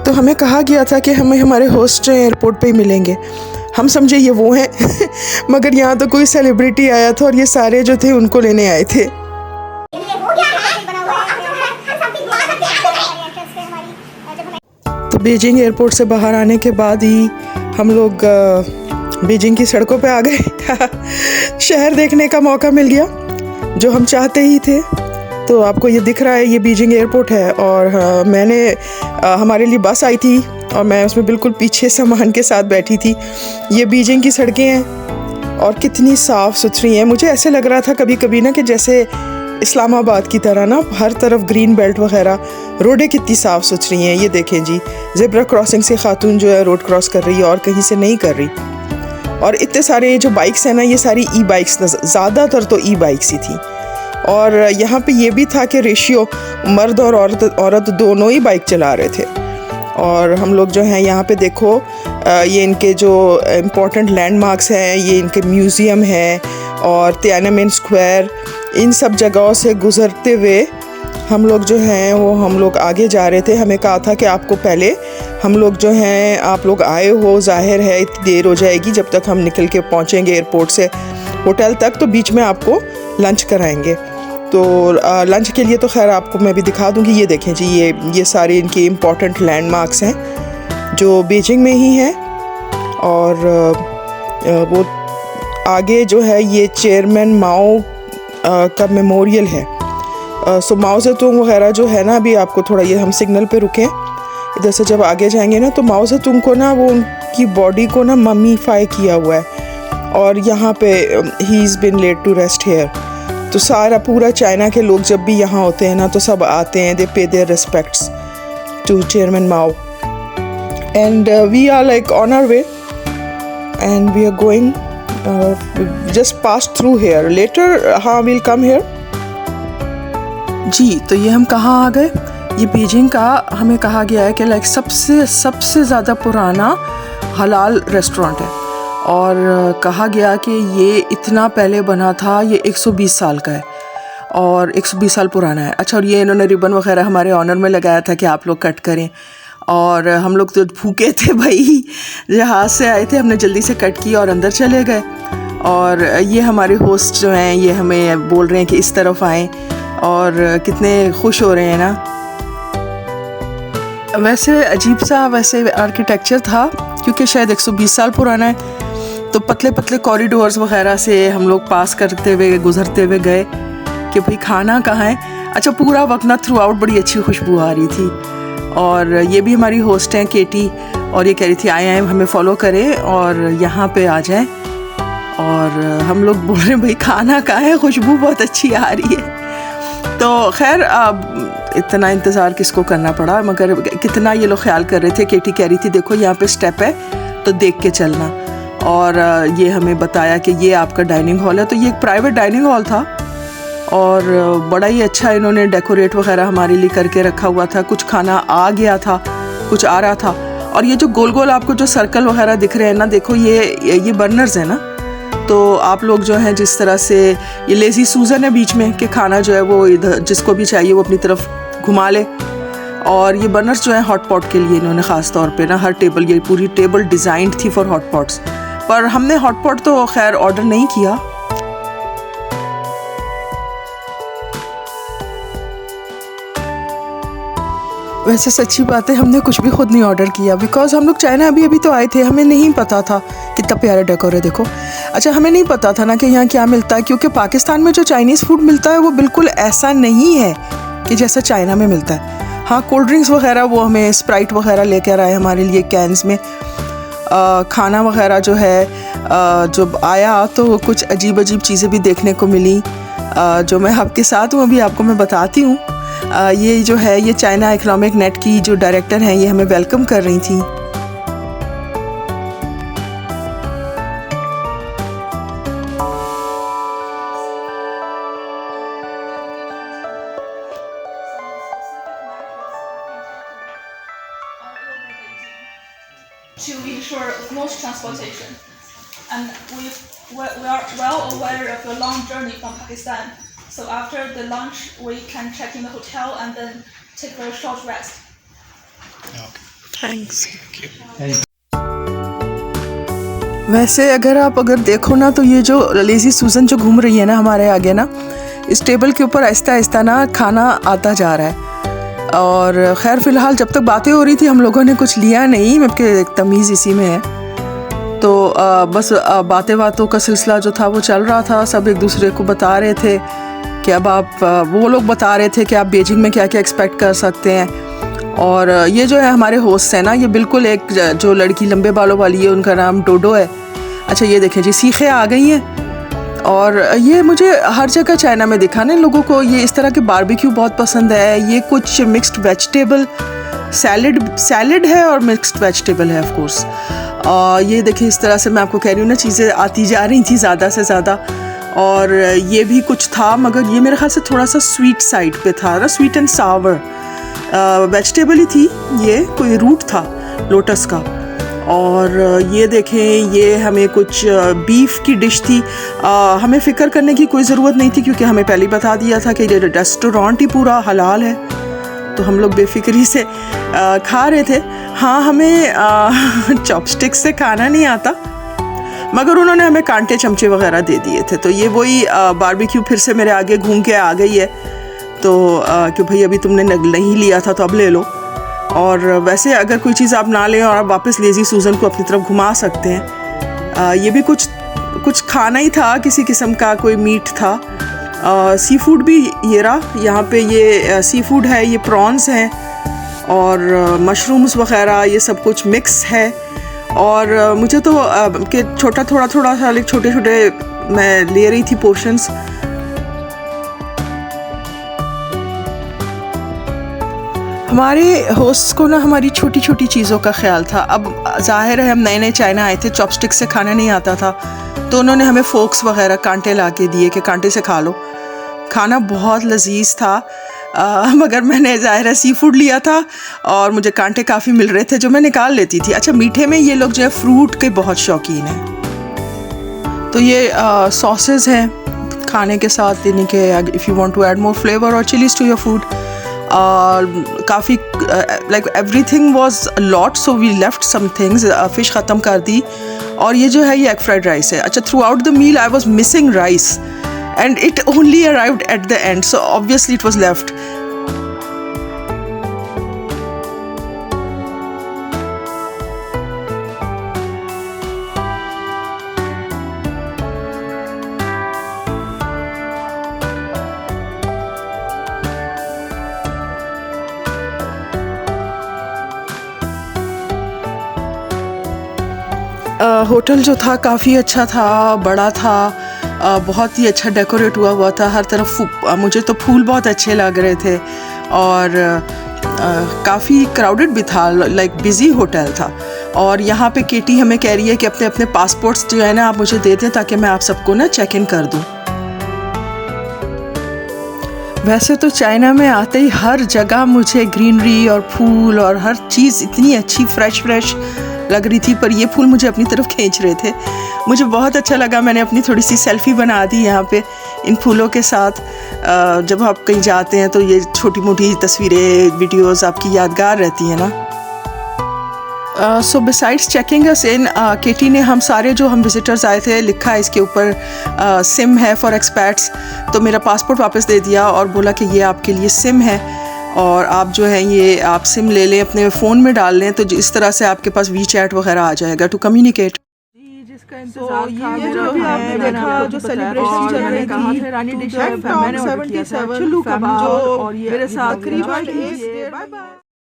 तो हमें कहा गया था कि हमें हमारे होस्ट एयरपोर्ट पे ही मिलेंगे। हम समझे ये वो हैं मगर यहाँ तो कोई सेलिब्रिटी आया था और ये सारे जो थे उनको लेने आए थे। तो बीजिंग एयरपोर्ट से बाहर आने के बाद ही हम लोग बीजिंग की सड़कों पे आ गए शहर देखने का मौका मिल गया जो हम चाहते ही थे। तो आपको ये दिख रहा है, ये बीजिंग एयरपोर्ट है और हमारे लिए बस आई थी और मैं उसमें बिल्कुल पीछे सामान के साथ बैठी थी। ये बीजिंग की सड़कें हैं और कितनी साफ़ सुथरी हैं। मुझे ऐसे लग रहा था कभी कभी ना कि जैसे इस्लामाबाद की तरह ना हर तरफ ग्रीन बेल्ट वगैरह, रोडें कितनी साफ़ सुथरी हैं। ये देखें जी, ज़ेब्रा क्रॉसिंग से खातून जो है रोड क्रॉस कर रही है और कहीं से नहीं कर रही। और इतने सारे जो बाइक्स हैं ना, ये सारी ई बाइक्स, ज़्यादातर तो ई बाइक्स ही थी। और यहाँ पे ये भी था कि रेशियो मर्द और औरत दोनों ही बाइक चला रहे थे। और हम लोग जो हैं यहाँ पे देखो, ये इनके जो इम्पोर्टेंट लैंडमार्क्स हैं, ये इनके म्यूज़ियम है और तियानमेन स्क्वायर, इन सब जगहों से गुज़रते हुए हम लोग जो हैं वो हम लोग आगे जा रहे थे। हमें कहा था कि आपको पहले हम लोग जो हैं, आप लोग आए हो, ज़ाहिर है इतनी देर हो जाएगी जब तक हम निकल के पहुँचेंगे एयरपोर्ट से होटल तक, तो बीच में आपको लंच कराएंगे। तो लंच के लिए तो खैर आपको मैं भी दिखा दूँगी। ये देखें जी, ये सारे इनके इम्पॉर्टेंट लैंडमार्क्स हैं जो बीजिंग में ही हैं। और वो आगे जो है ये चेयरमैन माओ का मेमोरियल है। सो माओ ज़ेतुंग वगैरह जो है ना, अभी आपको थोड़ा, ये हम सिग्नल पे रुके, इधर से जब आगे जाएंगे ना तो माओ ज़ेतुंग को ना, वो उनकी बॉडी को ना ममीफाई किया हुआ है और यहाँ पे ही is been laid to rest here. तो सारा पूरा चाइना के लोग जब भी यहाँ होते हैं ना तो सब आते हैं, they pay their respects to chairman Mao. And we are like on our way and we are going just pass through here later. हाँ, वील कम हेयर जी। तो ये हम कहाँ आ गए? ये बीजिंग का हमें कहा गया है कि लाइक सबसे ज़्यादा पुराना हलाल रेस्टोरेंट है और कहा गया कि ये इतना पहले बना था, ये 120 साल का है और 120 साल पुराना है। अच्छा, और ये इन्होंने रिबन वगैरह हमारे ऑनर में लगाया था कि आप लोग कट करें और हम लोग तो भूखे थे भाई, जहाज़ से आए थे, हमने जल्दी से कट किया और अंदर चले गए। और ये हमारे होस्ट जो हैं ये हमें बोल रहे हैं कि इस तरफ आएँ और कितने खुश हो रहे हैं ना। वैसे अजीब सा वैसे आर्किटेक्चर था क्योंकि शायद 120 साल पुराना है, तो पतले पतले कॉरिडोर्स वगैरह से हम लोग पास करते हुए गुजरते हुए गए कि भाई खाना कहाँ है। अच्छा, पूरा वक्त ना थ्रू आउट बड़ी अच्छी खुशबू आ रही थी। और ये भी हमारी होस्ट हैं केटी, और ये कह रही थी आए हमें फॉलो करें और यहाँ पे आ जाएं। और हम लोग बोल रहे हैं भाई खाना कहाँ है, खुशबू बहुत अच्छी आ रही है। तो खैर अब इतना इंतज़ार किसको करना पड़ा, मगर कितना ये लोग ख्याल कर रहे थे। केटी कह रही थी देखो यहाँ पे स्टेप है तो देख के चलना। और ये हमें बताया कि ये आपका डाइनिंग हॉल है। तो ये एक प्राइवेट डाइनिंग हॉल था और बड़ा ही अच्छा इन्होंने डेकोरेट वगैरह हमारे लिए करके रखा हुआ था। कुछ खाना आ गया था, कुछ आ रहा था। और ये जो गोल गोल आपको जो सर्कल वगैरह दिख रहे हैं ना, देखो ये बर्नर्स हैं ना, तो आप लोग जो हैं जिस तरह से ये लेज़ी सूजन है बीच में कि खाना जो है वो इधर जिसको भी चाहिए वो अपनी तरफ घुमा ले। और ये बर्नर्स जो है हॉट पॉट के लिए इन्होंने ख़ास तौर पे ना हर टेबल, ये पूरी टेबल डिज़ाइंड थी फॉर हॉट पॉट्स। पर हमने हॉट पॉट तो खैर ऑर्डर नहीं किया। वैसे सच्ची बात है, हमने कुछ भी खुद नहीं ऑर्डर किया बिकॉज हम लोग चाइना अभी तो आए थे, हमें नहीं पता था कितना प्यारा डेकोर है देखो। अच्छा, हमें नहीं पता था ना कि यहाँ क्या मिलता है, क्योंकि पाकिस्तान में जो चाइनीज़ फूड मिलता है वो बिल्कुल ऐसा नहीं है कि जैसा चाइना में मिलता है। हाँ, कोल्ड ड्रिंक्स वगैरह वो हमें स्प्राइट वगैरह लेकर आए हमारे लिए कैंस में। खाना वगैरह जो है जब आया तो कुछ अजीब अजीब चीज़ें भी देखने को मिली जो मैं आपके साथ हूँ, अभी आपको मैं बताती हूँ। ये जो है ये चाइना इकोनॉमिक नेट की जो डायरेक्टर हैं ये हमें वेलकम कर रही थी। To ensure smooth transportation, and we are well aware of the long journey from Pakistan. So after the lunch, we can check in the hotel and then take a short rest. Okay. Thanks. वैसे अगर देखो ना तो ये जो lazy सूजन जो घूम रही है ना हमारे आगे ना, इस टेबल के ऊपर आहिस्ता आहिस्ता ना खाना आता जा रहा है। और खैर फ़िलहाल जब तक बातें हो रही थी हम लोगों ने कुछ लिया नहीं, क्योंकि तमीज़ इसी में है। तो बस बातों का सिलसिला जो था वो चल रहा था। सब एक दूसरे को बता रहे थे कि अब वो लोग बता रहे थे कि आप बीजिंग में क्या क्या एक्सपेक्ट कर सकते हैं। और ये जो है हमारे होस्ट हैं ना, ये बिल्कुल एक जो लड़की लंबे बालों वाली है, उनका नाम डोडो है। अच्छा ये देखें जी, सीखें आ गई हैं। और ये मुझे हर जगह चाइना में दिखा ना लोगों को, ये इस तरह के बारबेक्यू बहुत पसंद है। ये कुछ मिक्स्ड वेजिटेबल सैलड है और मिक्स्ड वेजिटेबल है ऑफ कोर्स। ये देखिए इस तरह से मैं आपको कह रही हूँ ना, चीज़ें आती जा रही थी ज़्यादा से ज़्यादा। और ये भी कुछ था, मगर ये मेरे ख्याल से थोड़ा सा स्वीट साइड पे था ना, स्वीट एंड सावर वेजिटेबल ही थी। ये कोई रूट था लोटस का। और ये देखें, ये हमें कुछ बीफ की डिश थी। हमें फ़िक्र करने की कोई ज़रूरत नहीं थी, क्योंकि हमें पहले ही बता दिया था कि ये रेस्टोरेंट ही पूरा हलाल है। तो हम लोग बेफिक्री से खा रहे थे। हाँ, हमें चॉपस्टिक से खाना नहीं आता, मगर उन्होंने हमें कांटे चमचे वगैरह दे दिए थे। तो ये वही बारबेक्यू फिर से मेरे आगे घूम के आ गई है। तो कि भाई अभी तुमने नहीं लिया था तो अब ले लो। और वैसे अगर कोई चीज़ आप ना लें और आप वापस लेज़ी सूजन को अपनी तरफ घुमा सकते हैं। ये भी कुछ खाना ही था, किसी किस्म का कोई मीट था। सी फूड भी ये रहा यहाँ पे, ये सी फूड है, ये प्रॉन्स हैं और मशरूम्स वगैरह, ये सब कुछ मिक्स है। और मुझे तो कि थोड़ा सा लाइक छोटे मैं ले रही थी पोर्शंस। हमारे होस्ट को ना हमारी छोटी छोटी चीज़ों का ख्याल था। अब जाहिर है हम नए चाइना आए थे, चॉपस्टिक से खाना नहीं आता था, तो उन्होंने हमें फोक्स वगैरह कांटे ला के दिए कि कांटे से खा लो। खाना बहुत लजीज था। मगर मैंने ज़ाहिर है सी फूड लिया था और मुझे कांटे काफ़ी मिल रहे थे जो मैं निकाल लेती थी। अच्छा, मीठे में ये लोग जो है फ्रूट के बहुत शौकीन हैं। तो ये सॉसेज हैं खाने के साथ, यानी कि if you want to add more flavour और चिलीज टू योर फूड। काफ़ी like everything was a lot, so we left some things. Fish ख़त्म कर दी। और ये जो है ये एग फ्राइड राइस है। अच्छा, throughout the meal I was missing rice and it only arrived at the end, so obviously it was left. Hotel जो था काफ़ी अच्छा था, बड़ा था, बहुत ही अच्छा डेकोरेट हुआ था हर तरफ। मुझे तो फूल बहुत अच्छे लग रहे थे और काफ़ी क्राउडेड भी था, लाइक बिज़ी होटल था। और यहाँ पे केटी हमें कह रही है कि अपने अपने पासपोर्ट्स जो है ना आप मुझे दे दें ताकि मैं आप सबको ना चेक इन कर दूँ। वैसे तो चाइना में आते ही हर जगह मुझे ग्रीनरी और फूल और हर चीज़ इतनी अच्छी फ्रेश लग रही थी, पर ये फूल मुझे अपनी तरफ खींच रहे थे। मुझे बहुत अच्छा लगा, मैंने अपनी थोड़ी सी सेल्फ़ी बना दी यहाँ पे इन फूलों के साथ। जब आप कहीं जाते हैं तो ये छोटी मोटी तस्वीरें, वीडियोस आपकी यादगार रहती हैं ना। सो बिसाइड्स चेकिंग अस इन, केटी ने हम सारे जो हम विज़िटर्स आए थे लिखा है इसके ऊपर सिम है फॉर एक्सपैट्स। तो मेरा पासपोर्ट वापस दे दिया और बोला कि ये आपके लिए सिम है और आप जो है ये आप सिम ले लें, अपने फ़ोन में डाल लें, तो इस तरह से आपके पास वी चैट वगैरह आ जाएगा टू कम्युनिकेट। जिसका इंतज़ार था, ये जो भी आपने देखा जो सेलिब्रेशन चल रही थी, रानी डिश है, मैंने ऑर्डर किया था चुल्लू कबाब और ये मेरे साथ करीबन। Bye bye.